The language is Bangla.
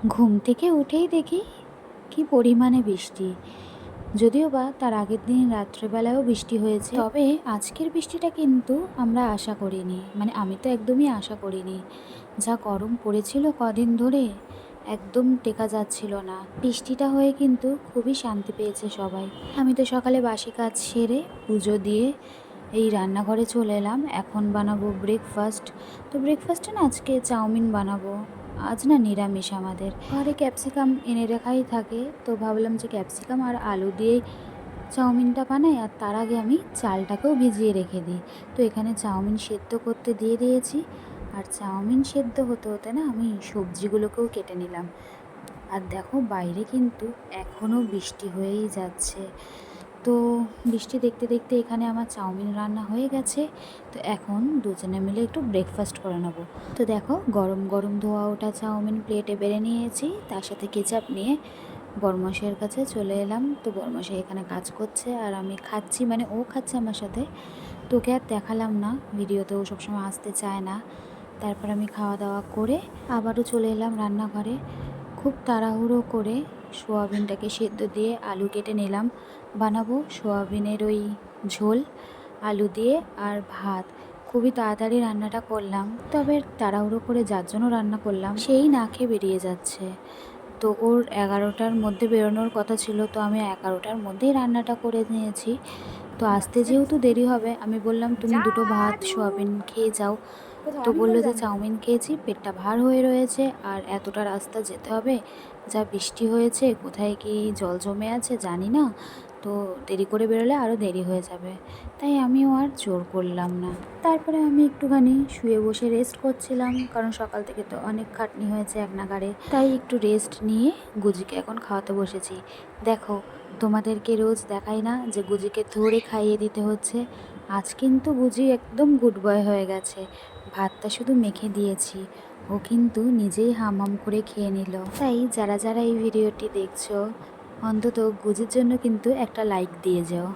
ঘুম থেকে উঠেই দেখি কি পরিমাণে বৃষ্টি। যদিও বা তার আগের দিন রাত্রেবেলায়ও বৃষ্টি হয়েছে, তবে আজকের বৃষ্টিটা কিন্তু আমরা আশা করিনি, মানে আমি তো একদমই আশা করিনি। যা গরম পড়েছিল কদিন ধরে, একদম টেকা যাচ্ছিল না। বৃষ্টিটা হয়ে কিন্তু খুবই শান্তি পেয়েছে সবাই। আমি তো সকালে বাসি কাজ সেরে পুজো দিয়ে এই রান্নাঘরে চলে এলাম। এখন বানাবো ব্রেকফাস্ট। তো ব্রেকফাস্টে না আজকে চাউমিন বানাবো। আজ না নিরামিষ আমাদের ঘরে, ক্যাপসিকাম এনে রাখাই থাকে, তো ভাবলাম যে ক্যাপসিকাম আর আলু দিয়েই চাউমিনটা বানাই। আর তার আগে আমি চালটাকেও ভিজিয়ে রেখে দিই। তো এখানে চাউমিন সেদ্ধ করতে দিয়ে দিয়েছি। আর চাউমিন সেদ্ধ হতে হতে না আমি সবজিগুলোকেও কেটে নিলাম। আর দেখো বাইরে কিন্তু এখনও বৃষ্টি হয়েই যাচ্ছে। তো বৃষ্টি দেখতে দেখতে এখানে আমার চাউমিন রান্না হয়ে গেছে। তো এখন দুজনে মিলে একটু ব্রেকফাস্ট করে নেবো। তো দেখো গরম গরম ধোয়া ওঠা চাউমিন প্লেটে বেড়ে নিয়েছি, তার সাথে কেচাপ নিয়ে বরমশাইয়ের কাছে চলে এলাম। তো বরমশাই এখানে কাজ করছে আর আমি খাচ্ছি, মানে ও খাচ্ছে আমার সাথে। তোকে আর দেখালাম না, ভিডিওতেও সবসময় আসতে চায় না। তারপর আমি খাওয়া দাওয়া করে আবারও চলে এলাম রান্নাঘরে। খুব তাড়াহুড়ো করে সোয়াবিনটাকে সেদ্ধ দিয়ে আলু কেটে নিলাম। বানাবো সোয়াবিনের ওই ঝোল আলু দিয়ে আর ভাত। খুবই তাড়াতাড়ি রান্নাটা করলাম, তবে তাড়াহুড়ো করে যার জন্য রান্না করলাম সেই না খেয়ে বেরিয়ে যাচ্ছে। তো ওর 11টার মধ্যে বেরোনোর কথা ছিল, তো আমি 11টার মধ্যেই রান্নাটা করে নিয়েছি। তো আসতে যেহেতু দেরি হবে, আমি বললাম তুমি দুটো ভাত সোয়াবিন খেয়ে যাও। তো বললো যে চাউমিন খেয়েছি, পেটটা ভার হয়ে রয়েছে, আর এতটা রাস্তা যেতে হবে, যা বৃষ্টি হয়েছে, কোথায় কি জল জমে আছে জানি না, তো দেরি করে বেরোলে আরও দেরি হয়ে যাবে। তাই আমিও আর জোর করলাম না। তারপরে আমি একটুখানি শুয়ে বসে রেস্ট করছিলাম, কারণ সকাল থেকে তো অনেক খাটনি হয়েছে এক নাগাড়ে। তাই একটু রেস্ট নিয়ে গুজিকে এখন খাওয়াতে বসেছি। দেখো তোমাদেরকে রোজ দেখাই না যে গুজিকে ধরে খাইয়ে দিতে হচ্ছে। আজ কিন্তু গুজি একদম গুড বয় হয়ে গেছে। ভাতটা শুধু মেখে দিয়েছি, ও কিন্তু নিজেই হাম করে খেয়ে নিল। তাই যারা যারা এই ভিডিওটি দেখছো, অন্তত গুজির জন্য কিন্তু একটা লাইক দিয়ে যাও।